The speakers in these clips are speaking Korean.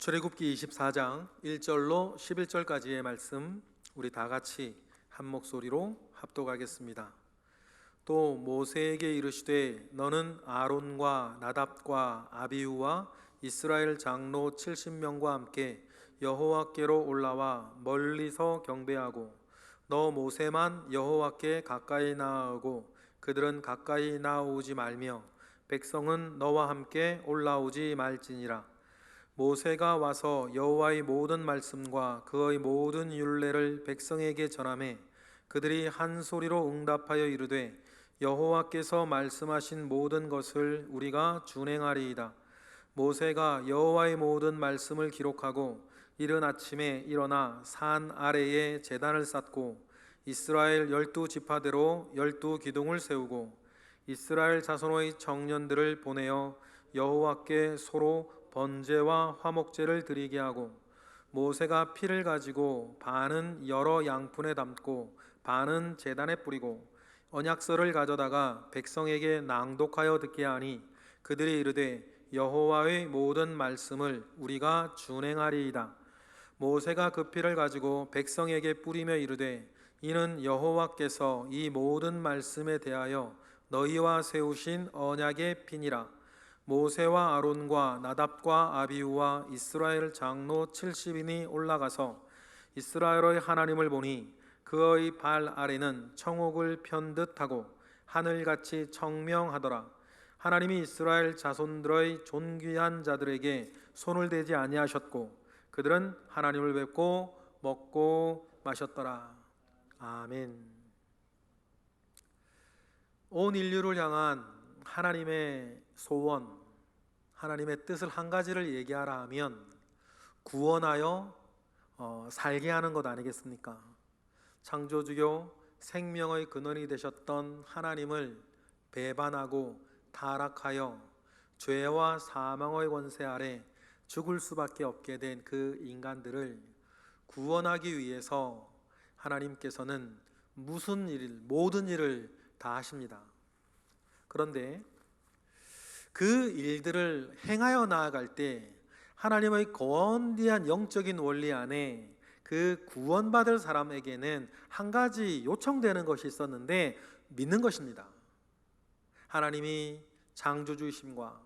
출애굽기 24장 1절로 11절까지의 말씀 우리 다 같이 한 목소리로 합독하겠습니다. 또 모세에게 이르시되 너는 아론과 나답과 아비후와 이스라엘 장로 70명과 함께 여호와께로 올라와 멀리서 경배하고 너 모세만 여호와께 가까이 나아오고 그들은 가까이 나오지 말며 백성은 너와 함께 올라오지 말지니라. 모세가 와서 여호와의 모든 말씀과 그의 모든 율례를 백성에게 전하매 그들이 한 소리로 응답하여 이르되 여호와께서 말씀하신 모든 것을 우리가 준행하리이다. 모세가 여호와의 모든 말씀을 기록하고 이른 아침에 일어나 산 아래에 제단을 쌓고 이스라엘 12지파대로 12기둥을 세우고 이스라엘 자손의 청년들을 보내어 여호와께 서로 번제와 화목제를 드리게 하고 모세가 피를 가지고 반은 여러 양푼에 담고 반은 제단에 뿌리고 언약서를 가져다가 백성에게 낭독하여 듣게 하니 그들이 이르되 여호와의 모든 말씀을 우리가 준행하리이다. 모세가 그 피를 가지고 백성에게 뿌리며 이르되 이는 여호와께서 이 모든 말씀에 대하여 너희와 세우신 언약의 피니라. 모세와 아론과 나답과 아비후와 이스라엘 장로 70인이 올라가서 이스라엘의 하나님을 보니 그의 발 아래는 청옥을 편 듯하고 하늘같이 청명하더라. 하나님이 이스라엘 자손들의 존귀한 자들에게 손을 대지 아니하셨고 그들은 하나님을 뵙고 먹고 마셨더라. 아멘. 온 인류를 향한 하나님의 소원, 하나님의 뜻을 한 가지를 얘기하라 하면 구원하여 살게 하는 것 아니겠습니까? 창조주요 생명의 근원이 되셨던 하나님을 배반하고 타락하여 죄와 사망의 권세 아래 죽을 수밖에 없게 된 그 인간들을 구원하기 위해서 하나님께서는 모든 일을 다 하십니다. 그런데 그 일들을 행하여 나아갈 때 하나님의 거대한 영적인 원리 안에 그 구원받을 사람에게는 한 가지 요청되는 것이 있었는데 믿는 것입니다. 하나님이 창조주이심과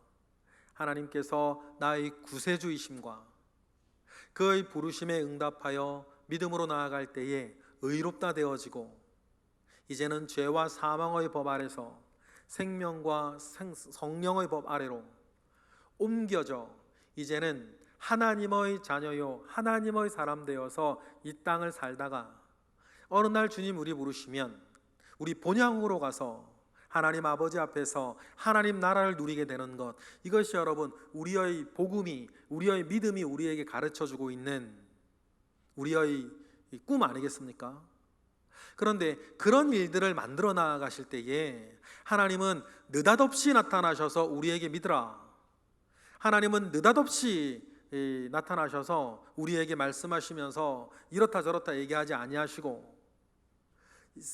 하나님께서 나의 구세주이심과 그의 부르심에 응답하여 믿음으로 나아갈 때에 의롭다 되어지고 이제는 죄와 사망의 법 아래서 생명과 성령의 법 아래로 옮겨져 이제는 하나님의 자녀요 하나님의 사람 되어서 이 땅을 살다가 어느 날 주님 우리 부르시면 우리 본향으로 가서 하나님 아버지 앞에서 하나님 나라를 누리게 되는 것, 이것이 여러분 우리의 복음이, 우리의 믿음이 우리에게 가르쳐주고 있는 우리의 꿈 아니겠습니까? 그런데 그런 일들을 만들어 나가실 때에 하나님은 느닷없이 나타나셔서 우리에게 믿으라, 하나님은 느닷없이 나타나셔서 우리에게 말씀하시면서 이렇다 저렇다 얘기하지 아니하시고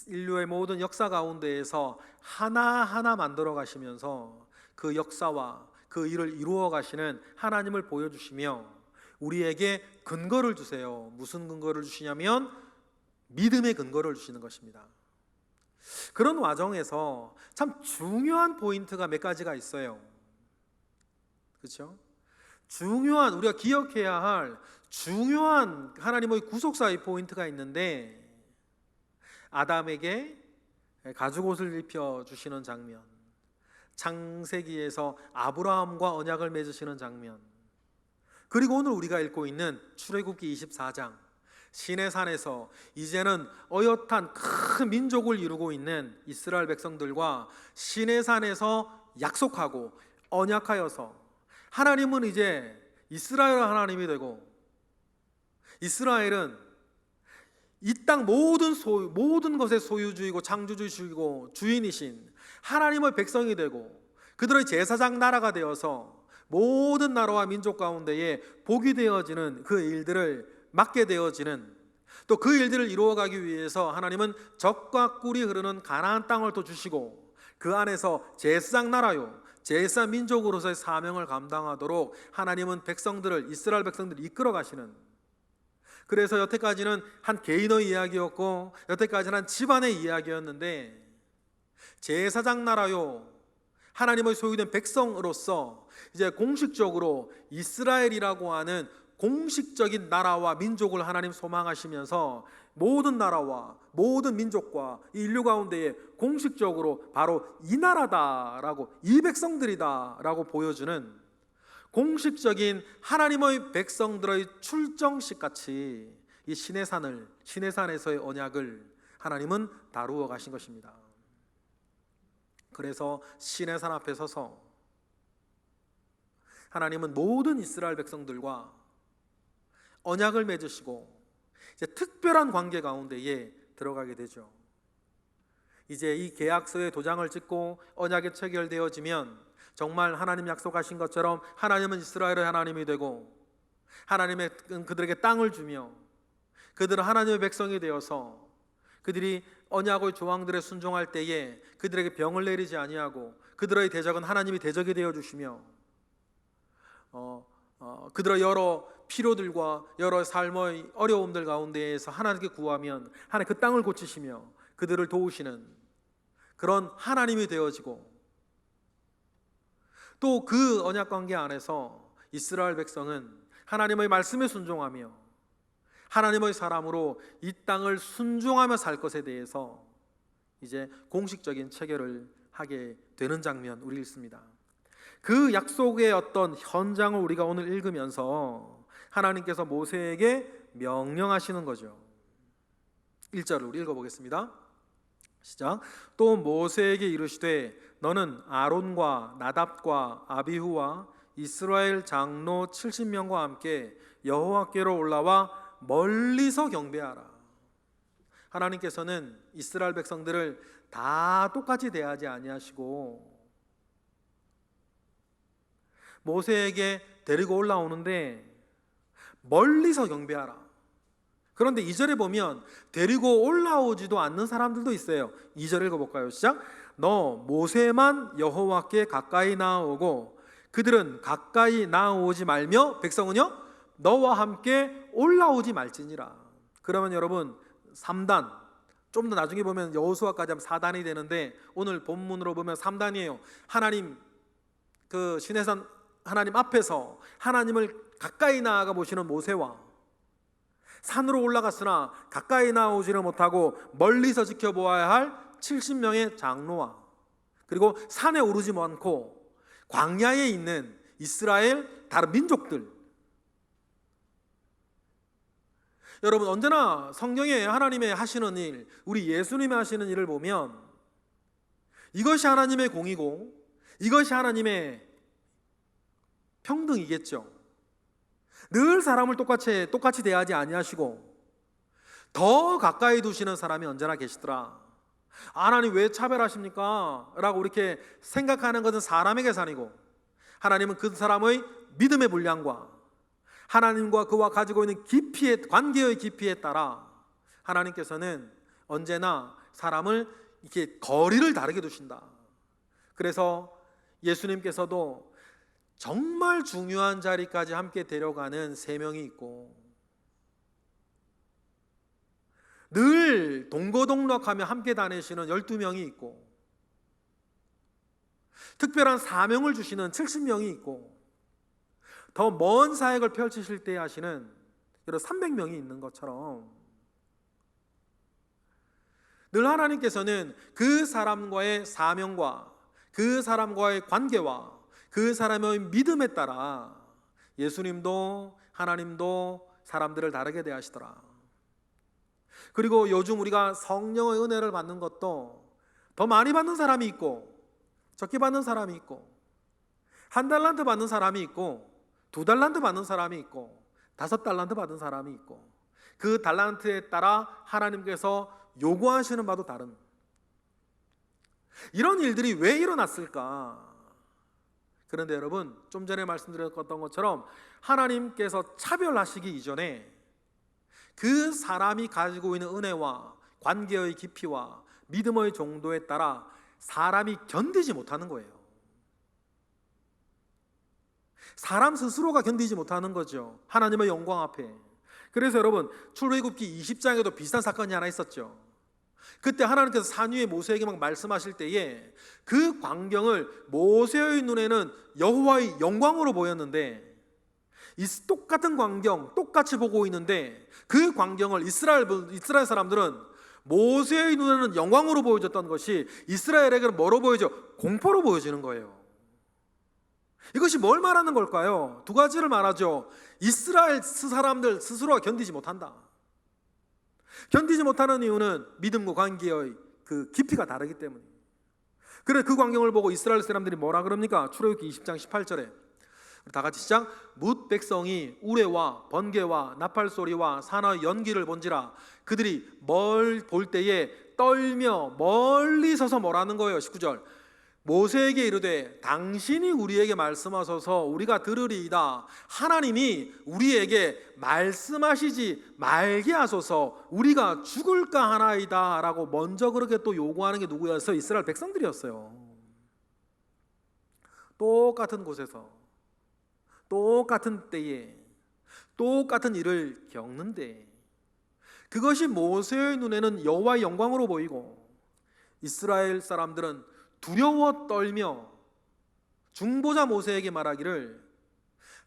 인류의 모든 역사 가운데에서 하나하나 만들어 가시면서 그 역사와 그 일을 이루어 가시는 하나님을 보여주시며 우리에게 근거를 주세요. 무슨 근거를 주시냐면 믿음의 근거를 주시는 것입니다. 그런 과정에서 참 중요한 포인트가 몇 가지가 있어요. 그렇죠? 중요한, 우리가 기억해야 할 중요한 하나님의 구속사의 포인트가 있는데, 아담에게 가죽옷을 입혀 주시는 장면, 창세기에서 아브라함과 언약을 맺으시는 장면, 그리고 오늘 우리가 읽고 있는 출애굽기 24장 시내산에서 이제는 어엿한 큰 민족을 이루고 있는 이스라엘 백성들과 시내산에서 약속하고 언약하여서 하나님은 이제 이스라엘 하나님이 되고 이스라엘은 이 땅 모든 것의 소유주이고 창조주이시고 주인이신 하나님의 백성이 되고 그들의 제사장 나라가 되어서 모든 나라와 민족 가운데에 복이 되어지는 그 일들을 맡게 되어지는, 또 그 일들을 이루어가기 위해서 하나님은 젖과 꿀이 흐르는 가나안 땅을 또 주시고 그 안에서 제사장 나라요 제사 민족으로서의 사명을 감당하도록 하나님은 이스라엘 백성들을 이끌어 가시는, 그래서 여태까지는 한 개인의 이야기였고 여태까지는 한 집안의 이야기였는데, 제사장 나라요 하나님의 소유된 백성으로서 이제 공식적으로 이스라엘이라고 하는 공식적인 나라와 민족을 하나님 소망하시면서 모든 나라와 모든 민족과 이 인류 가운데에 공식적으로 바로 이 나라다라고, 이 백성들이다라고 보여주는 공식적인 하나님의 백성들의 출정식 같이 이 시내산에서의 언약을 하나님은 다루어 가신 것입니다. 그래서 시내산 앞에 서서 하나님은 모든 이스라엘 백성들과 언약을 맺으시고 이제 특별한 관계 가운데에 들어가게 되죠. 이제 이 계약서에 도장을 찍고 언약이 체결되어지면 정말 하나님 약속하신 것처럼 하나님은 이스라엘의 하나님이 되고 그들에게 땅을 주며 그들은 하나님의 백성이 되어서 그들이 언약의 조항들에 순종할 때에 그들에게 병을 내리지 아니하고 그들의 대적은 하나님이 대적이 되어 주시며 그들의 여러 필요들과 여러 삶의 어려움들 가운데에서 하나님께 구하면 하나님 그 땅을 고치시며 그들을 도우시는 그런 하나님이 되어지고, 또 그 언약 관계 안에서 이스라엘 백성은 하나님의 말씀에 순종하며 하나님의 사람으로 이 땅을 순종하며 살 것에 대해서 이제 공식적인 체결을 하게 되는 장면 우리 읽습니다. 그 약속의 어떤 현장을 우리가 오늘 읽으면서 하나님께서 모세에게 명령하시는 거죠. 1절을 우리 읽어보겠습니다. 시작. 또 모세에게 이르시되 너는 아론과 나답과 아비후와 이스라엘 장로 70명과 함께 여호와께로 올라와 멀리서 경배하라. 하나님께서는 이스라엘 백성들을 다 똑같이 대하지 아니하시고 모세에게 데리고 올라오는데 멀리서 경배하라. 그런데 2절에 보면 데리고 올라오지도 않는 사람들도 있어요. 2절 읽어볼까요? 시작. 너 모세만 여호와께 가까이 나아오고 그들은 가까이 나아오지 말며 백성은요 너와 함께 올라오지 말지니라. 그러면 여러분 3단, 좀 더 나중에 보면 여호수아까지 하면 4단이 되는데 오늘 본문으로 보면 3단이에요. 하나님 그 시내산 하나님 앞에서 하나님을 가까이 나아가 보시는 모세와 산으로 올라갔으나 가까이 나오지를 못하고 멀리서 지켜보아야 할 70명의 장로와 그리고 산에 오르지 않고 광야에 있는 이스라엘 다른 민족들. 여러분 언제나 성경에 하나님의 하시는 일, 우리 예수님이 하시는 일을 보면 이것이 하나님의 공이고 이것이 하나님의 평등이겠죠. 늘 사람을 똑같이 대하지 아니하시고 더 가까이 두시는 사람이 언제나 계시더라. 하나님 왜 차별하십니까? 라고 이렇게 생각하는 것은 사람의 계산이고 하나님은 그 사람의 믿음의 분량과 하나님과 그와 가지고 있는 관계의 깊이에 따라 하나님께서는 언제나 사람을 이렇게 거리를 다르게 두신다. 그래서 예수님께서도 정말 중요한 자리까지 함께 데려가는 3명이 있고 늘 동거동락하며 함께 다니시는 12명이 있고 특별한 사명을 주시는 70명이 있고 더 먼 사역을 펼치실 때 하시는 여러 300명이 있는 것처럼 늘 하나님께서는 그 사람과의 사명과 그 사람과의 관계와 그 사람의 믿음에 따라 예수님도 하나님도 사람들을 다르게 대하시더라. 그리고 요즘 우리가 성령의 은혜를 받는 것도 더 많이 받는 사람이 있고 적게 받는 사람이 있고 1달란트 받는 사람이 있고 2달란트 받는 사람이 있고 5달란트 받는 사람이 있고 그 달란트에 따라 하나님께서 요구하시는 바도 다른 이런 일들이 왜 일어났을까? 그런데 여러분 좀 전에 말씀드렸던 것처럼 하나님께서 차별하시기 이전에 그 사람이 가지고 있는 은혜와 관계의 깊이와 믿음의 정도에 따라 사람이 견디지 못하는 거예요. 사람 스스로가 견디지 못하는 거죠. 하나님의 영광 앞에. 그래서 여러분, 출애굽기 20장에도 비슷한 사건이 하나 있었죠. 그때 하나님께서 산 위에 모세에게 막 말씀하실 때에 그 광경을 모세의 눈에는 여호와의 영광으로 보였는데, 이 똑같은 광경 똑같이 보고 있는데 그 광경을 이스라엘 사람들은 모세의 눈에는 영광으로 보여졌던 것이 이스라엘에게는 뭐로 보여져? 공포로 보여지는 거예요. 이것이 뭘 말하는 걸까요? 두 가지를 말하죠. 이스라엘 사람들 스스로가 견디지 못한다. 견디지 못하는 이유는 믿음과 관계의 그 깊이가 다르기 때문에. 그래, 그 광경을 보고 이스라엘 사람들이 뭐라 그럽니까? 출애굽기 20장 18절에 다 같이 시작. 뭇 백성이 우레와 번개와 나팔 소리와 산의 연기를 본지라 그들이 뭘 볼 때에 떨며 멀리 서서 뭐라는 거예요? 19절. 모세에게 이르되 당신이 우리에게 말씀하소서 우리가 들으리이다. 하나님이 우리에게 말씀하시지 말게 하소서 우리가 죽을까 하나이다 라고 먼저 그렇게 또 요구하는 게 누구였어요? 이스라엘 백성들이었어요. 똑같은 곳에서 똑같은 때에 똑같은 일을 겪는데 그것이 모세의 눈에는 여호와의 영광으로 보이고 이스라엘 사람들은 두려워 떨며 중보자 모세에게 말하기를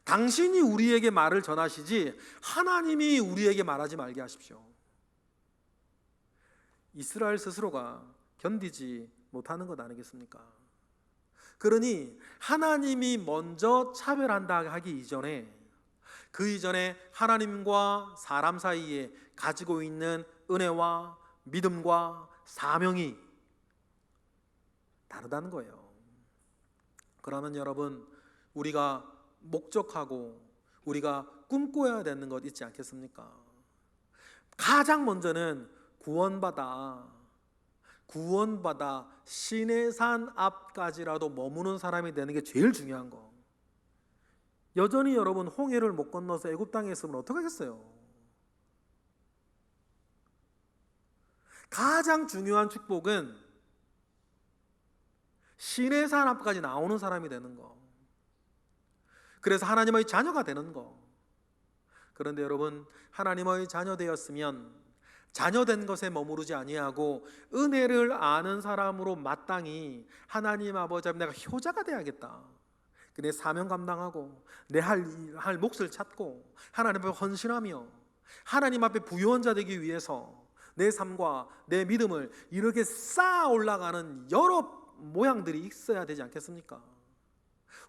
당신이 우리에게 말을 전하시지 하나님이 우리에게 말하지 말게 하십시오. 이스라엘 스스로가 견디지 못하는 것 아니겠습니까? 그러니 하나님이 먼저 차별한다 하기 이전에 그 이전에 하나님과 사람 사이에 가지고 있는 은혜와 믿음과 사명이 다르다는 거예요. 그러면 여러분, 우리가 목적하고 우리가 꿈꿔야 되는 것 있지 않겠습니까? 가장 먼저는 구원받아 시내산 앞까지라도 머무는 사람이 되는 게 제일 중요한 거. 여전히 여러분 홍해를 못 건너서 애굽 땅에 있으면 어떡하겠어요? 가장 중요한 축복은 시내산 앞까지 나오는 사람이 되는 거. 그래서 하나님의 자녀가 되는 거. 그런데 여러분, 하나님의 자녀 되었으면 자녀된 것에 머무르지 아니하고 은혜를 아는 사람으로 마땅히 하나님 아버지 앞에 내가 효자가 돼야겠다. 내 사명 감당하고 내 할 몫을 찾고 하나님 앞에 헌신하며 하나님 앞에 부유한 자 되기 위해서 내 삶과 내 믿음을 이렇게 쌓아 올라가는 여러 모양들이 있어야 되지 않겠습니까?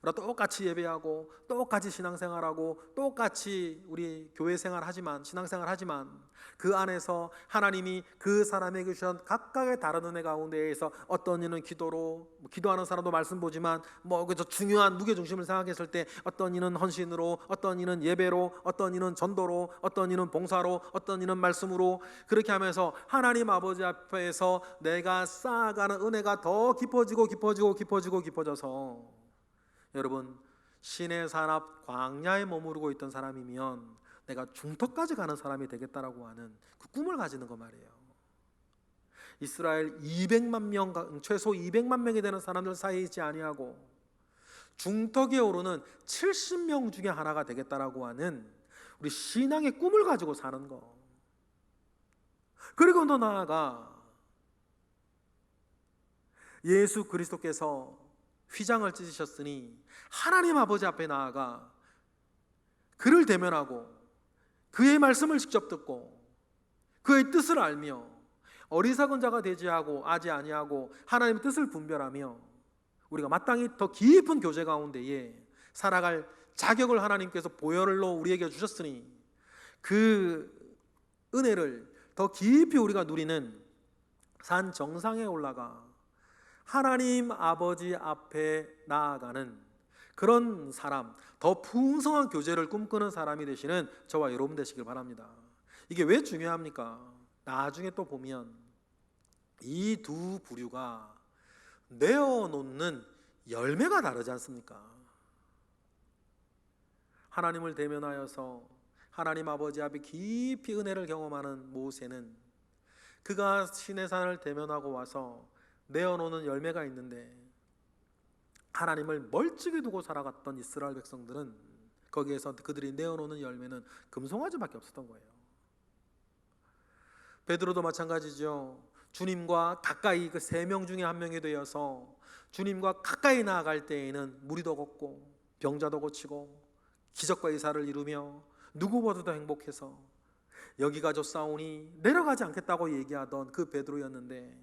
우리가 똑같이 예배하고 똑같이 신앙생활하고 똑같이 우리 교회 생활하지만 신앙생활하지만 그 안에서 하나님이 그 사람에게 주신 각각의 다른 은혜 가운데에서 어떤 이는 기도로 기도하는 사람도 말씀 보지만 그저 중요한 무게중심을 생각했을 때 어떤 이는 헌신으로 어떤 이는 예배로 어떤 이는 전도로 어떤 이는 봉사로 어떤 이는 말씀으로 그렇게 하면서 하나님 아버지 앞에서 내가 쌓아가는 은혜가 더 깊어져서 여러분 시내산 앞 광야에 머무르고 있던 사람이면 내가 중턱까지 가는 사람이 되겠다라고 하는 그 꿈을 가지는 거 말이에요. 이스라엘 200만 명 최소 200만 명이 되는 사람들 사이에 있지 아니하고 중턱에 오르는 70명 중에 하나가 되겠다라고 하는 우리 신앙의 꿈을 가지고 사는 거. 그리고 더 나아가 예수 그리스도께서 휘장을 찢으셨으니 하나님 아버지 앞에 나아가 그를 대면하고 그의 말씀을 직접 듣고 그의 뜻을 알며 어리석은 자가 되지 아니하고 하나님의 뜻을 분별하며 우리가 마땅히 더 깊은 교제 가운데에 살아갈 자격을 하나님께서 보혈로 우리에게 주셨으니 그 은혜를 더 깊이 우리가 누리는 산 정상에 올라가 하나님 아버지 앞에 나아가는 그런 사람, 더 풍성한 교제를 꿈꾸는 사람이 되시는 저와 여러분 되시길 바랍니다. 이게 왜 중요합니까? 나중에 또 보면 이 두 부류가 내어놓는 열매가 다르지 않습니까? 하나님을 대면하여서 하나님 아버지 앞에 깊이 은혜를 경험하는 모세는 그가 시내산을 대면하고 와서 내어놓는 열매가 있는데 하나님을 멀찍이 두고 살아갔던 이스라엘 백성들은 거기에서 그들이 내어놓는 열매는 금송아지밖에 없었던 거예요. 베드로도 마찬가지죠. 주님과 가까이 그 세 명 중에 한 명이 되어서 주님과 가까이 나아갈 때에는 무리도 걷고 병자도 고치고 기적과 이사를 이루며 누구보다도 행복해서 여기가 좋사오니 내려가지 않겠다고 얘기하던 그 베드로였는데,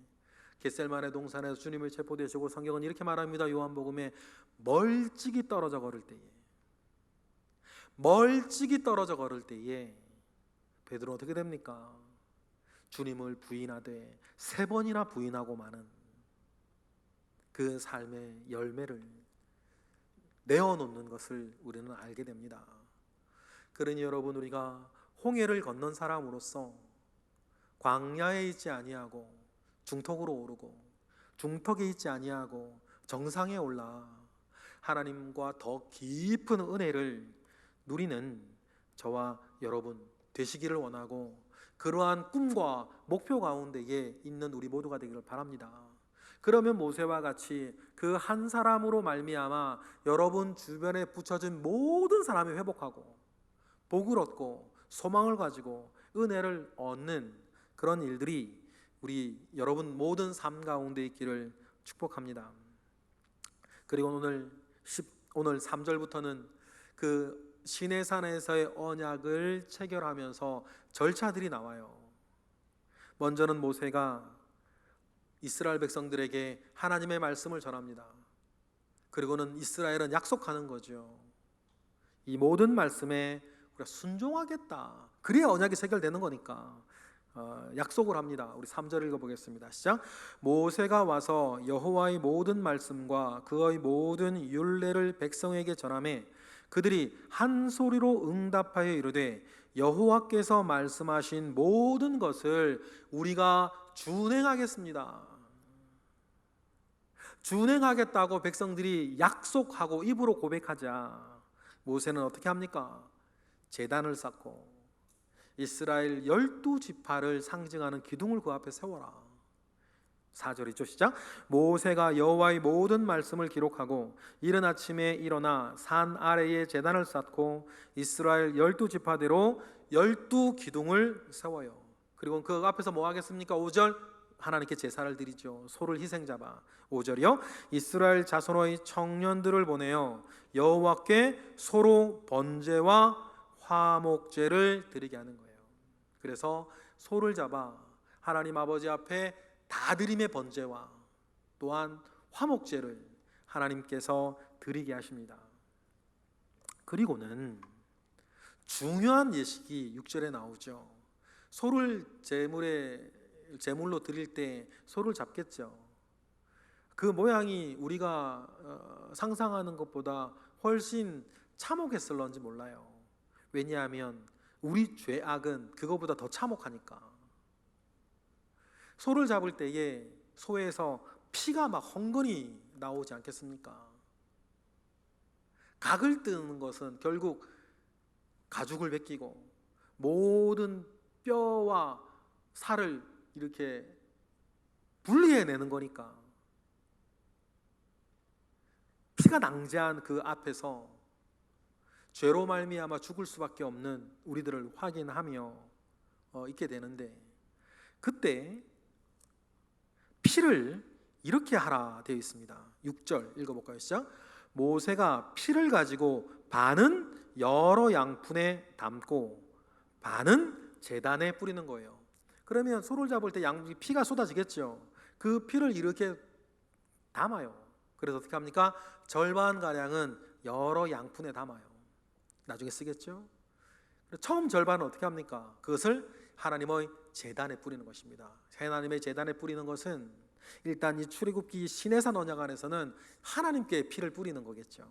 겟셀만의 동산에서 주님을 체포되시고 성경은 이렇게 말합니다. 요한복음에 멀찍이 떨어져 걸을 때에 베드로 어떻게 됩니까? 주님을 부인하되 3번이나 부인하고 마는 그 삶의 열매를 내어놓는 것을 우리는 알게 됩니다. 그러니 여러분, 우리가 홍해를 건넌 사람으로서 광야에 있지 아니하고 중턱으로 오르고 중턱에 있지 아니하고 정상에 올라 하나님과 더 깊은 은혜를 누리는 저와 여러분 되시기를 원하고, 그러한 꿈과 목표 가운데에 있는 우리 모두가 되기를 바랍니다. 그러면 모세와 같이 그 한 사람으로 말미암아 여러분 주변에 붙여진 모든 사람이 회복하고 복을 얻고 소망을 가지고 은혜를 얻는 그런 일들이 우리 여러분 모든 삶 가운데 있기를 축복합니다. 그리고 오늘 3절부터는 그 시내산에서의 언약을 체결하면서 절차들이 나와요. 먼저는 모세가 이스라엘 백성들에게 하나님의 말씀을 전합니다. 그리고는 이스라엘은 약속하는 거죠. 이 모든 말씀에 우리가 순종하겠다. 그래야 언약이 체결되는 거니까 약속을 합니다. 우리 3절 읽어보겠습니다. 시작. 모세가 와서 여호와의 모든 말씀과 그의 모든 율례를 백성에게 전하매 그들이 한 소리로 응답하여 이르되 여호와께서 말씀하신 모든 것을 우리가 준행하겠습니다. 준행하겠다고 백성들이 약속하고 입으로 고백하자 모세는 어떻게 합니까? 제단을 쌓고 이스라엘 12지파를 상징하는 기둥을 그 앞에 세워라. 4절이죠. 시작. 모세가 여호와의 모든 말씀을 기록하고 이른 아침에 일어나 산 아래에 제단을 쌓고 이스라엘 12지파대로 12기둥을 세워요. 그리고 그 앞에서 뭐 하겠습니까? 5절 하나님께 제사를 드리죠. 소를 희생 잡아. 5절이요. 이스라엘 자손의 청년들을 보내어 여호와께 소로 번제와 화목제를 드리게 하는 거예요. 그래서 소를 잡아 하나님 아버지 앞에 다드림의 번제와 또한 화목제를 하나님께서 드리게 하십니다. 그리고는 중요한 예식이 6절에 나오죠. 소를 제물로 드릴 때 소를 잡겠죠. 그 모양이 우리가 상상하는 것보다 훨씬 참혹했을런지 몰라요. 왜냐하면 우리 죄악은 그거보다 더 참혹하니까. 소를 잡을 때에 소에서 피가 막 헝건히 나오지 않겠습니까? 각을 뜨는 것은 결국 가죽을 벗기고 모든 뼈와 살을 이렇게 분리해내는 거니까 피가 낭자한 그 앞에서 죄로 말미암아 죽을 수밖에 없는 우리들을 확인하며 있게 되는데, 그때 피를 이렇게 하라 되어 있습니다. 6절 읽어볼까요? 시작. 모세가 피를 가지고 반은 여러 양푼에 담고 반은 제단에 뿌리는 거예요. 그러면 소를 잡을 때 피가 쏟아지겠죠. 그 피를 이렇게 담아요. 그래서 어떻게 합니까? 절반가량은 여러 양푼에 담아요. 나중에 쓰겠죠. 처음 절반은 어떻게 합니까? 그것을 하나님의 제단에 뿌리는 것입니다. 하나님의 제단에 뿌리는 것은 일단 이 출애굽기 시내산 언약 안에서는 하나님께 피를 뿌리는 거겠죠.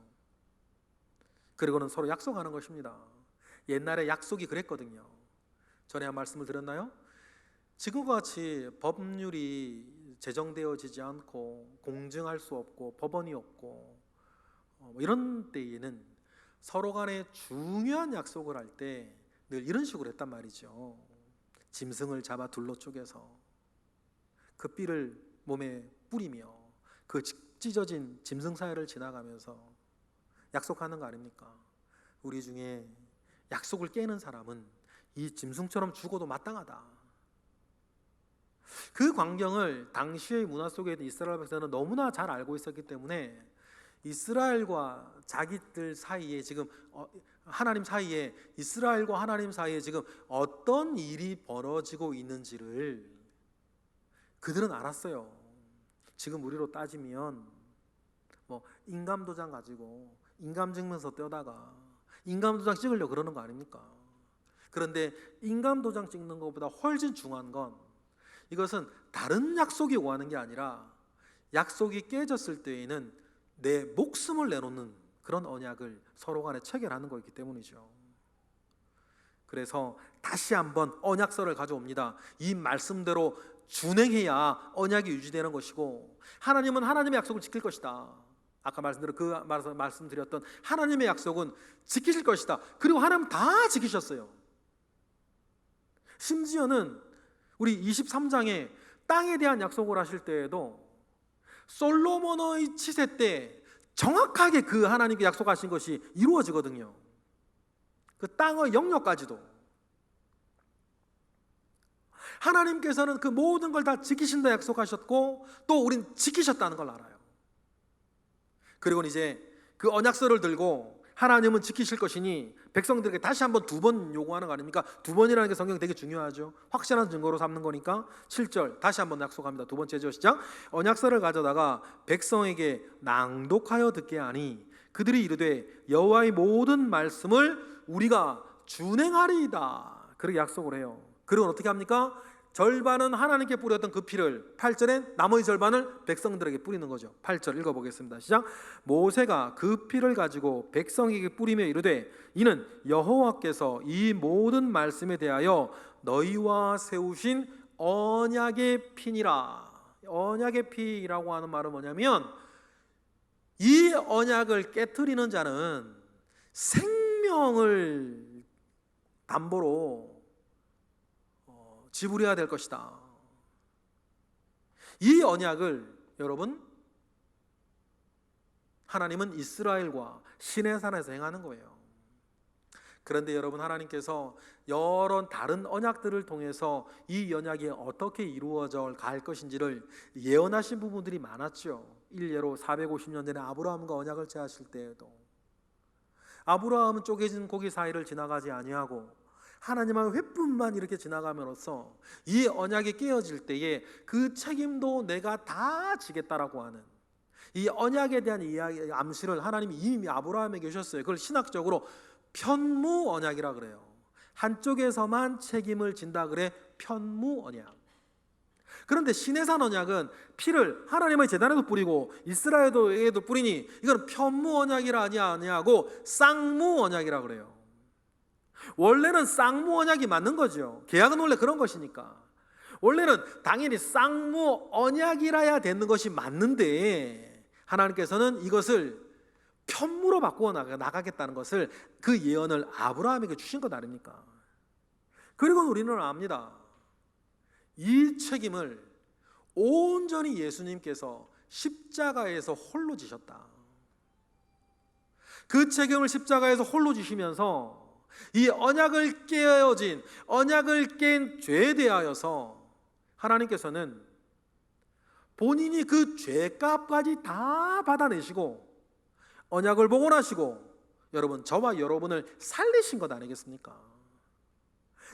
그리고는 서로 약속하는 것입니다. 옛날에 약속이 그랬거든요. 전에 한 말씀을 드렸나요? 지금과 같이 법률이 제정되어지지 않고 공증할 수 없고 법원이 없고 이런 때에는 서로 간에 중요한 약속을 할 때 늘 이런 식으로 했단 말이죠. 짐승을 잡아 둘러 쪼개서 그 삐를 몸에 뿌리며 그 찢어진 짐승 사이를 지나가면서 약속하는 거 아닙니까? 우리 중에 약속을 깨는 사람은 이 짐승처럼 죽어도 마땅하다. 그 광경을 당시의 문화 속에 있는 이스라엘 백성은 너무나 잘 알고 있었기 때문에 이스라엘과 자기들 사이에 지금 하나님 사이에, 이스라엘과 하나님 사이에 지금 어떤 일이 벌어지고 있는지를 그들은 알았어요. 지금 우리로 따지면 뭐 인감도장 가지고 인감증명서 떼다가 인감도장 찍으려고 그러는 거 아닙니까? 그런데 인감도장 찍는 것보다 훨씬 중요한 건 이것은 다른 약속이 오가는 게 아니라 약속이 깨졌을 때에는 내 목숨을 내놓는 그런 언약을 서로 간에 체결하는 거였기 때문이죠. 그래서 다시 한번 언약서를 가져옵니다. 이 말씀대로 준행해야 언약이 유지되는 것이고, 하나님은 하나님의 약속을 지킬 것이다. 아까 말씀드렸던 하나님의 약속은 지키실 것이다. 그리고 하나님 다 지키셨어요. 심지어는 우리 23장에 땅에 대한 약속을 하실 때에도 솔로몬의 치세 때 정확하게 그 하나님께 약속하신 것이 이루어지거든요. 그 땅의 영역까지도 하나님께서는 그 모든 걸 다 지키신다 약속하셨고, 또 우린 지키셨다는 걸 알아요. 그리고 이제 그 언약서를 들고 하나님은 지키실 것이니 백성들에게 다시 한번 2번 요구하는 거 아닙니까? 2번이라는 게 성경이 되게 중요하죠. 확실한 증거로 삼는 거니까. 7절 다시 한번 약속합니다. 2번째죠. 시작. 언약서를 가져다가 백성에게 낭독하여 듣게 하니 그들이 이르되 여호와의 모든 말씀을 우리가 준행하리이다. 그렇게 약속을 해요. 그리고 어떻게 합니까? 절반은 하나님께 뿌렸던 그 피를 8절에 나머지 절반을 백성들에게 뿌리는 거죠. 8절 읽어보겠습니다. 시작. 모세가 그 피를 가지고 백성에게 뿌리며 이르되 이는 여호와께서 이 모든 말씀에 대하여 너희와 세우신 언약의 피니라. 언약의 피라고 하는 말은 뭐냐면 이 언약을 깨트리는 자는 생명을 담보로 지불해야 될 것이다. 이 언약을 여러분, 하나님은 이스라엘과 시내산에서 행하는 거예요. 그런데 여러분, 하나님께서 여러 다른 언약들을 통해서 이 언약이 어떻게 이루어져 갈 것인지를 예언하신 부분들이 많았죠. 일례로 450년 전에 아브라함과 언약을 체하실 때에도 아브라함은 쪼개진 고기 사이를 지나가지 아니하고 하나님의 횃불만 이렇게 지나가면서 이 언약이 깨어질 때에 그 책임도 내가 다 지겠다라고 하는 이 언약에 대한 이야기, 암시를 하나님이 이미 아브라함에게 주셨어요. 그걸 신학적으로 편무 언약이라 그래요. 한쪽에서만 책임을 진다 그래 편무 언약. 그런데 시내산 언약은 피를 하나님의 제단에도 뿌리고 이스라엘에도 뿌리니 이건 편무 언약이라 아니하고 쌍무 언약이라 그래요. 원래는 쌍무 언약이 맞는 거죠. 계약은 원래 그런 것이니까. 원래는 당연히 쌍무 언약이라야 되는 것이 맞는데 하나님께서는 이것을 편무로 바꾸어 나가겠다는 것을 그 예언을 아브라함에게 주신 것 아닙니까? 그리고 우리는 압니다. 이 책임을 온전히 예수님께서 십자가에서 홀로 지셨다. 그 책임을 십자가에서 홀로 지시면서 이 언약을 깨어진, 언약을 깬 죄에 대하여서 하나님께서는 본인이 그 죄값까지 다 받아내시고 언약을 복원하시고 여러분, 저와 여러분을 살리신 것 아니겠습니까?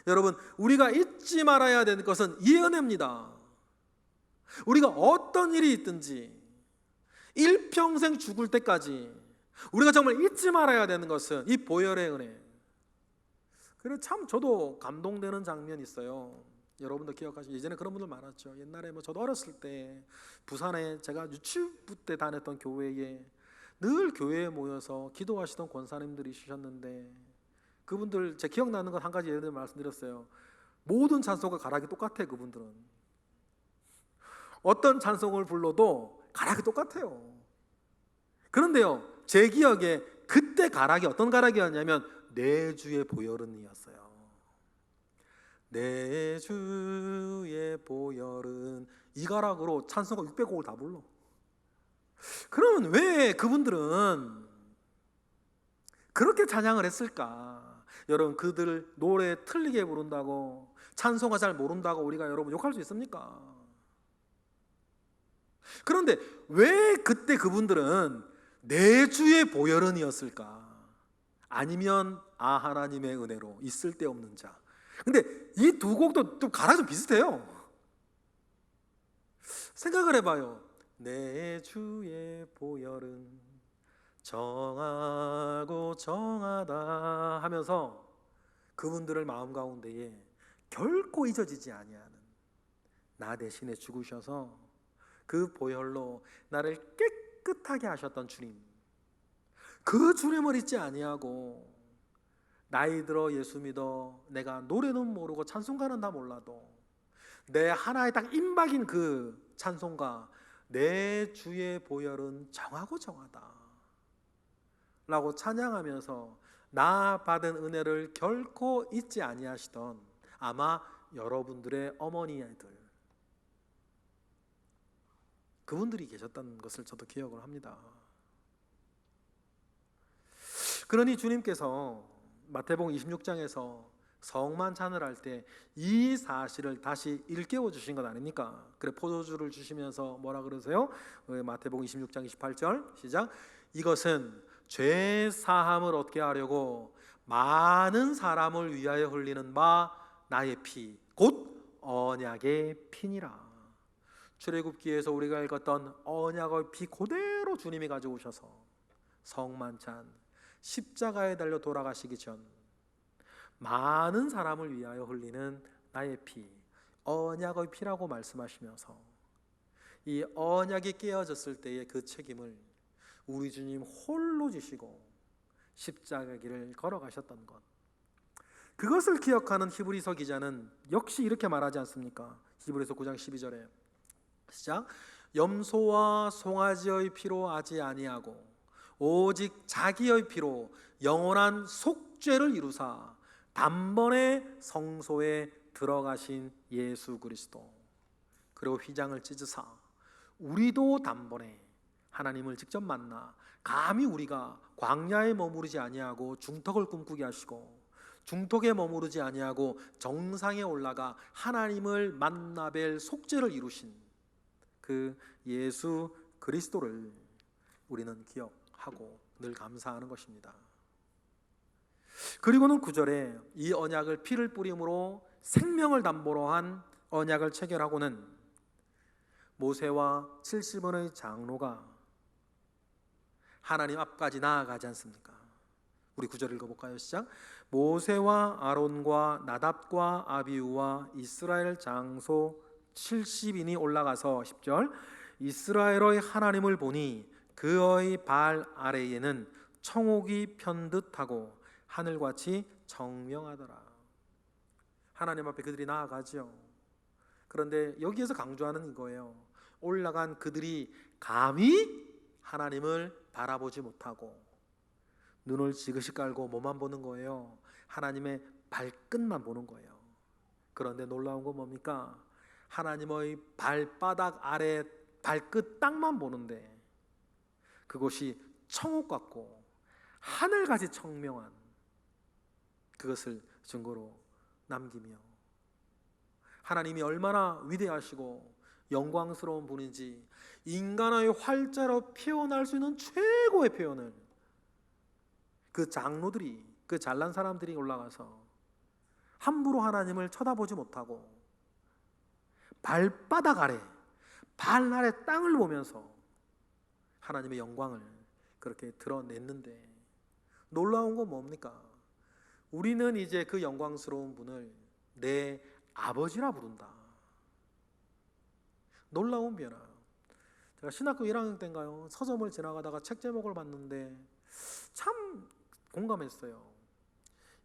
여러분, 우리가 잊지 말아야 되는 것은 이 은혜입니다. 우리가 어떤 일이 있든지 일평생 죽을 때까지 우리가 정말 잊지 말아야 되는 것은 이 보혈의 은혜. 그래서 참 저도 감동되는 장면이 있어요. 여러분도 기억하시죠? 예전에 그런 분들 많았죠. 옛날에 저도 어렸을 때 부산에 제가 유치부 때 다녔던 교회에 늘 교회에 모여서 기도하시던 권사님들이 있으셨는데 그분들 제 기억나는 건 한 가지 예를 들어 말씀드렸어요. 모든 찬송가 가락이 똑같아. 그분들은 어떤 찬송을 불러도 가락이 똑같아요. 그런데요, 제 기억에 그때 가락이 어떤 가락이었냐면 내 주의 보혈은이었어요. 내 주의 보혈은 이 가락으로 찬송가 600곡을 다 불러. 그러면 왜 그분들은 그렇게 찬양을 했을까? 여러분, 그들 노래 틀리게 부른다고, 찬송가 잘 모른다고 우리가 여러분 욕할 수 있습니까? 그런데 왜 그때 그분들은 내 주의 보혈은이었을까? 아니면 하나님의 은혜로 있을 데 없는 자. 근데 이 두 곡도 또 가사 좀 비슷해요. 생각을 해봐요. 내 주의 보혈은 정하고 정하다 하면서 그분들을 마음 가운데에 결코 잊어지지 아니하는 나 대신에 죽으셔서 그 보혈로 나를 깨끗하게 하셨던 주님, 그 주님을 잊지 아니하고 나이 들어 예수 믿어 내가 노래는 모르고 찬송가는 다 몰라도 내 하나에 딱 임박인 그 찬송가, 내 주의 보혈은 정하고 정하다 라고 찬양하면서 나 받은 은혜를 결코 잊지 아니하시던 아마 여러분들의 어머니들, 그분들이 계셨다는 것을 저도 기억을 합니다. 그러니 주님께서 마태복음 26장에서 성만찬을 할 때 이 사실을 다시 일깨워 주신 것 아닙니까? 그래 포도주를 주시면서 뭐라 그러세요? 마태복음 26장 28절 시작. 이것은 죄 사함을 얻게 하려고 많은 사람을 위하여 흘리는 바 나의 피 곧 언약의 피니라. 출애굽기에서 우리가 읽었던 언약의 피 그대로 주님이 가져오셔서 성만찬 십자가에 달려 돌아가시기 전 많은 사람을 위하여 흘리는 나의 피, 언약의 피라고 말씀하시면서 이 언약이 깨어졌을 때의 그 책임을 우리 주님 홀로 지시고 십자가 길을 걸어가셨던 것, 그것을 기억하는 히브리서 기자는 역시 이렇게 말하지 않습니까? 히브리서 9장 12절에 시작. 염소와 송아지의 피로 하지 아니하고 오직 자기의 피로 영원한 속죄를 이루사 단번에 성소에 들어가신 예수 그리스도, 그리고 휘장을 찢으사 우리도 단번에 하나님을 직접 만나 감히 우리가 광야에 머무르지 아니하고 중턱을 꿈꾸게 하시고 중턱에 머무르지 아니하고 정상에 올라가 하나님을 만나 뵐 속죄를 이루신 그 예수 그리스도를 우리는 기억하고 늘 감사하는 것입니다. 그리고는 9절에 이 언약을 피를 뿌림으로 생명을 담보로 한 언약을 체결하고는 모세와 70원의 장로가 하나님 앞까지 나아가지 않습니까? 우리 9절 읽어볼까요? 시작. 모세와 아론과 나답과 아비우와 이스라엘 장소 70인이 올라가서 10절 이스라엘의 하나님을 보니 그의 발 아래에는 청옥이 편듯하고 하늘같이 청명하더라. 하나님 앞에 그들이 나아가죠. 그런데 여기에서 강조하는 이거예요. 올라간 그들이 감히 하나님을 바라보지 못하고 눈을 지그시 깔고 뭐만 보는 거예요? 하나님의 발끝만 보는 거예요. 그런데 놀라운 건 뭡니까? 하나님의 발바닥 아래 발끝 땅만 보는데 그곳이 청옥 같고 하늘같이 청명한 그것을 증거로 남기며 하나님이 얼마나 위대하시고 영광스러운 분인지 인간의 활자로 표현할 수 있는 최고의 표현을 그 장로들이, 그 잘난 사람들이 올라가서 함부로 하나님을 쳐다보지 못하고 발바닥 아래, 발 아래 땅을 보면서 하나님의 영광을 그렇게 드러냈는데 놀라운 건 뭡니까? 우리는 이제 그 영광스러운 분을 내 아버지라 부른다. 놀라운 변화. 제가 신학교 1학년 때인가요? 서점을 지나가다가 책 제목을 봤는데 참 공감했어요.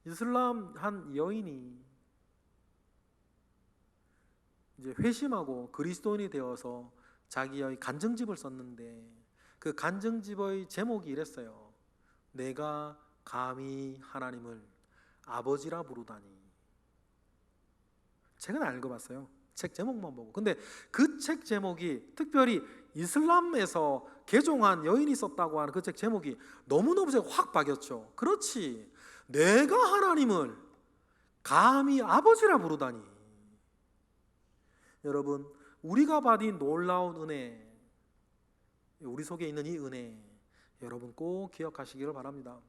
이슬람 한 여인이 이제 회심하고 그리스도인이 되어서 자기의 간증집을 썼는데 그 간증집의 제목이 이랬어요. 내가 감히 하나님을 아버지라 부르다니. 책은 안 읽어봤어요. 책 제목만 보고. 근데 그 책 제목이 특별히 이슬람에서 개종한 여인이 썼다고 하는 그 책 제목이 너무너무 제가 확 박였죠. 그렇지, 내가 하나님을 감히 아버지라 부르다니. 여러분, 우리가 받은 놀라운 은혜, 우리 속에 있는 이 은혜 여러분 꼭 기억하시기를 바랍니다.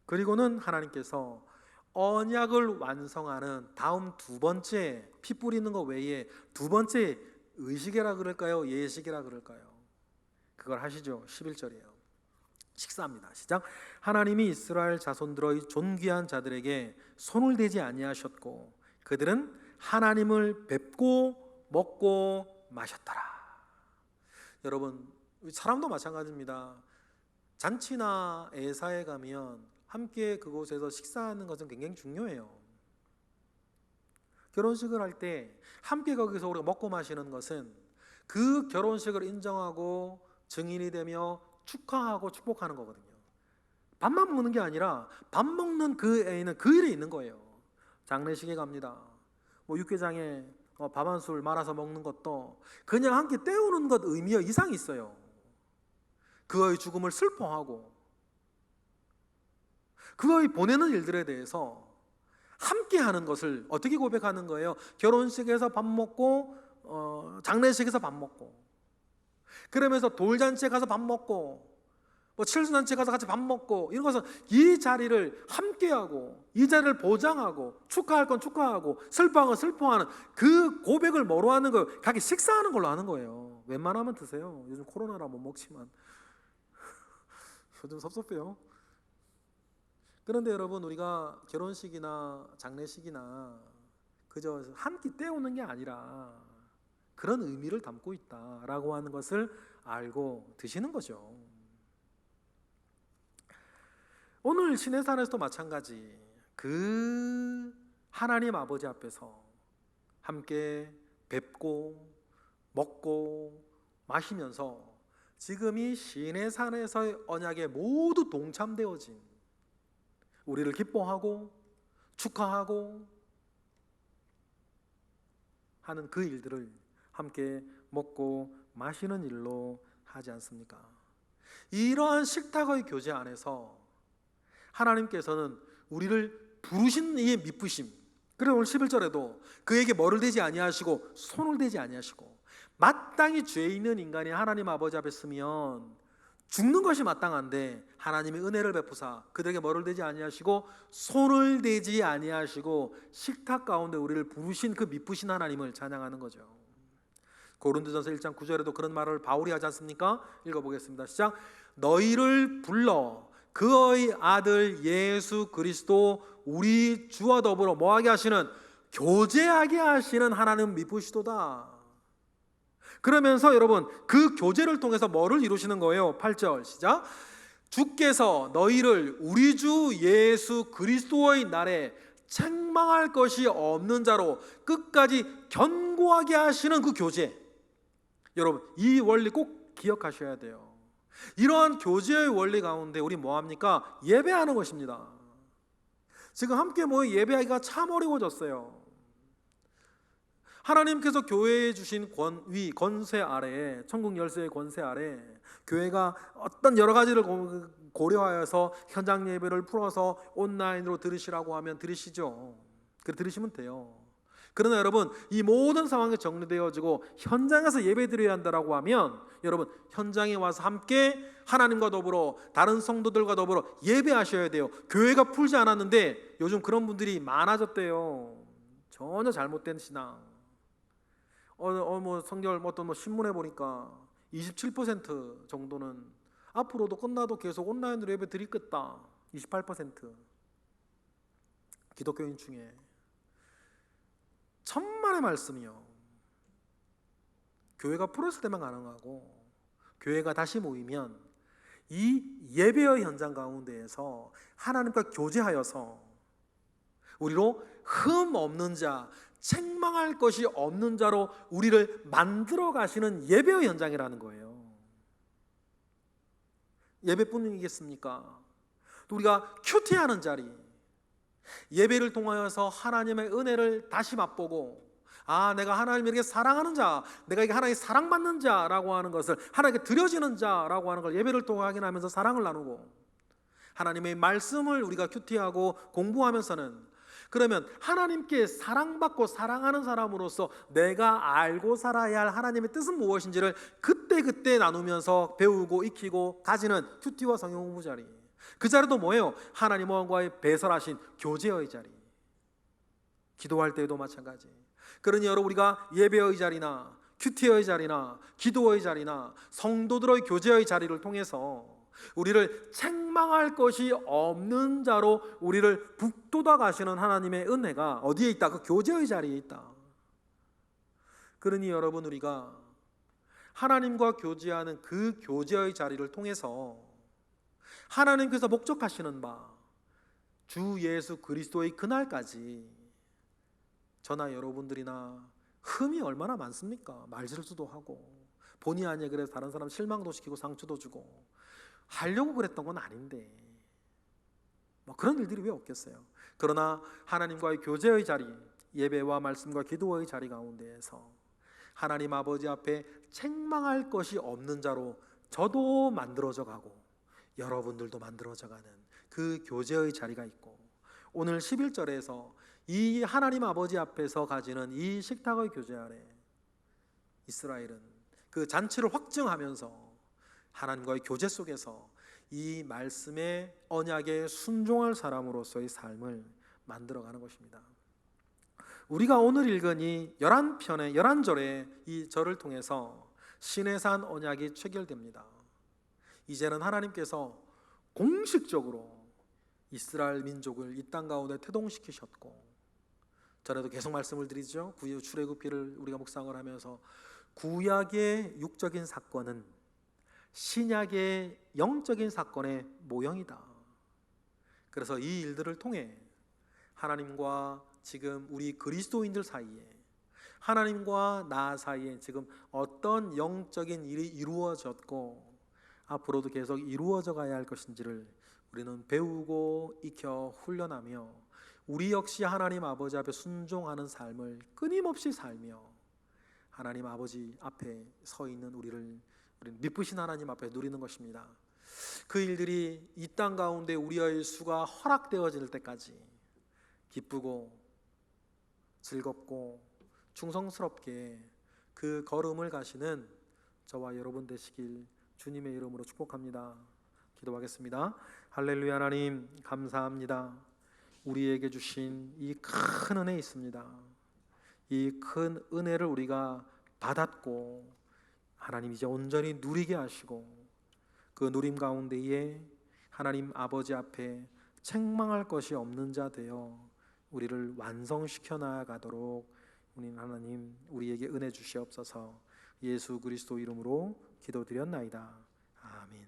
그리고는 하나님께서 언약을 완성하는 다음 두 번째, 피 뿌리는 것 외에 두 번째 의식이라 그럴까요? 예식이라 그럴까요? 그걸 하시죠. 11절이에요. 식사합니다. 시작. 하나님이 이스라엘 자손들의 존귀한 자들에게 손을 대지 아니하셨고 그들은 하나님을 뵙고 먹고 마셨더라. 여러분, 사람도 마찬가지입니다. 잔치나 애사에 가면 함께 그곳에서 식사하는 것은 굉장히 중요해요. 결혼식을 할 때 함께 거기서 우리가 먹고 마시는 것은 그 결혼식을 인정하고 증인이 되며 축하하고 축복하는 거거든요. 밥만 먹는 게 아니라 밥 먹는 그 애는 그 일에 있는 거예요. 장례식에 갑니다. 육개장에 밥 한 술 말아서 먹는 것도 그냥 함께 때우는 것 의미가 이상이 있어요. 그의 죽음을 슬퍼하고 그의 보내는 일들에 대해서 함께 하는 것을 어떻게 고백하는 거예요? 결혼식에서 밥 먹고 장례식에서 밥 먹고, 그러면서 돌잔치에 가서 밥 먹고, 칠순잔치에 가서 같이 밥 먹고, 이런 것은 이 자리를 함께하고 이 자리를 보장하고 축하할 건 축하하고 슬퍼한 건 슬퍼하는 그 고백을 뭐로 하는 거예요? 각기 식사하는 걸로 하는 거예요. 웬만하면 드세요. 요즘 코로나라 못 먹지만 요즘 섭섭해요. 그런데 여러분, 우리가 결혼식이나 장례식이나 그저 한 끼 때우는 게 아니라 그런 의미를 담고 있다라고 하는 것을 알고 드시는 거죠. 오늘 시내산에서도 마찬가지, 그 하나님 아버지 앞에서 함께 뵙고 먹고 마시면서 지금 이 시내산에서의 언약에 모두 동참되어진, 우리를 기뻐하고 축하하고 하는 그 일들을 함께 먹고 마시는 일로 하지 않습니까? 이러한 식탁의 교제 안에서 하나님께서는 우리를 부르신 이의 미쁘심, 그래서 오늘 11절에도 그에게 뭐를 대지 아니하시고 손을 대지 아니하시고, 마땅히 죄 있는 인간이 하나님 아버지 앞에 서면 죽는 것이 마땅한데 하나님의 은혜를 베푸사 그들에게 뭐를 대지 아니하시고 손을 대지 아니하시고 식탁 가운데 우리를 부르신 그 미쁘신 하나님을 찬양하는 거죠. 고린도전서 1장 9절에도 그런 말을 바울이 하지 않습니까? 읽어보겠습니다. 시작. 너희를 불러 그의 아들 예수 그리스도 우리 주와 더불어 뭐하게 하시는, 교제하게 하시는 하나님 미쁘시도다. 그러면서 여러분, 그 교제를 통해서 뭐를 이루시는 거예요? 8절 시작. 주께서 너희를 우리 주 예수 그리스도의 날에 책망할 것이 없는 자로 끝까지 견고하게 하시는 그 교제. 여러분, 이 원리 꼭 기억하셔야 돼요. 이러한 교제의 원리 가운데 우리 뭐합니까? 예배하는 것입니다. 지금 함께 모여 예배하기가 참 어려워졌어요. 하나님께서 교회에 주신 권위, 권세 아래, 천국 열쇠의 권세 아래 교회가 어떤 여러 가지를 고려하여서 현장 예배를 풀어서 온라인으로 들으시라고 하면 들으시죠. 그래 들으시면 돼요. 그러나 여러분, 이 모든 상황이 정리되어지고 현장에서 예배 드려야 한다라고 하면 여러분, 현장에 와서 함께 하나님과 더불어 다른 성도들과 더불어 예배하셔야 돼요. 교회가 풀지 않았는데 요즘 그런 분들이 많아졌대요. 전혀 잘못된 신앙. 성결 어떤 신문에 보니까 27% 정도는 앞으로도 끝나도 계속 온라인으로 예배 드리겠다. 28% 기독교인 중에. 천만의 말씀이요. 교회가 풀었을 때만 가능하고, 교회가 다시 모이면 이 예배의 현장 가운데에서 하나님과 교제하여서 우리로 흠 없는 자, 책망할 것이 없는 자로 우리를 만들어 가시는 예배의 현장이라는 거예요. 예배뿐이겠습니까? 또 우리가 큐티하는 자리, 예배를 통하여서 하나님의 은혜를 다시 맛보고 내가 하나님에게 사랑하는 자, 내가 이게 하나님의 사랑받는 자라고 하는 것을, 하나님께 드려지는 자라고 하는 걸 예배를 통해 확인하면서 사랑을 나누고, 하나님의 말씀을 우리가 큐티하고 공부하면서는, 그러면 하나님께 사랑받고 사랑하는 사람으로서 내가 알고 살아야 할 하나님의 뜻은 무엇인지를 그때그때 나누면서 배우고 익히고 가지는 큐티와 성경 공부 자리. 그 자리도 뭐예요? 하나님과의 배설하신 교제의 자리. 기도할 때에도 마찬가지. 그러니 여러분, 우리가 예배의 자리나 큐티의 자리나 기도의 자리나 성도들의 교제의 자리를 통해서 우리를 책망할 것이 없는 자로 우리를 북돋아 가시는 하나님의 은혜가 어디에 있다? 그 교제의 자리에 있다. 그러니 여러분, 우리가 하나님과 교제하는 그 교제의 자리를 통해서 하나님께서 목적하시는 바 주 예수 그리스도의 그날까지 저나 여러분들이나 흠이 얼마나 많습니까? 말실수도 하고 본의 아니게 그래서 다른 사람 실망도 시키고 상처도 주고 하려고 그랬던 건 아닌데 그런 일들이 왜 없겠어요? 그러나 하나님과의 교제의 자리, 예배와 말씀과 기도의 자리 가운데에서 하나님 아버지 앞에 책망할 것이 없는 자로 저도 만들어져 가고 여러분들도 만들어져 가는 그 교제의 자리가 있고, 오늘 11절에서 이 하나님 아버지 앞에서 가지는 이 식탁의 교제 아래 이스라엘은 그 잔치를 확증하면서 하나님과의 교제 속에서 이 말씀의 언약에 순종할 사람으로서의 삶을 만들어가는 것입니다. 우리가 오늘 읽은 이 11편의 11절의 이 절을 통해서 시내산 언약이 체결됩니다. 이제는 하나님께서 공식적으로 이스라엘 민족을 이 땅 가운데 태동시키셨고, 전에도 계속 말씀을 드리죠. 출애굽기를 우리가 묵상을 하면서 구약의 육적인 사건은 신약의 영적인 사건의 모형이다. 그래서 이 일들을 통해 하나님과 지금 우리 그리스도인들 사이에, 하나님과 나 사이에 지금 어떤 영적인 일이 이루어졌고 앞으로도 계속 이루어져 가야 할 것인지를 우리는 배우고 익혀 훈련하며 우리 역시 하나님 아버지 앞에 순종하는 삶을 끊임없이 살며 하나님 아버지 앞에 서 있는 우리는 미쁘신 하나님 앞에 누리는 것입니다. 그 일들이 이 땅 가운데 우리의 수가 허락되어질 때까지 기쁘고 즐겁고 충성스럽게 그 걸음을 가시는 저와 여러분 되시길 주님의 이름으로 축복합니다. 기도하겠습니다. 할렐루야. 하나님 감사합니다. 우리에게 주신 이 큰 은혜 있습니다. 이 큰 은혜를 우리가 받았고 하나님 이제 온전히 누리게 하시고 그 누림 가운데에 하나님 아버지 앞에 책망할 것이 없는 자 되어 우리를 완성시켜 나가도록 우리 하나님 우리에게 은혜 주시옵소서. 예수 그리스도 이름으로 기도드렸나이다. 아멘.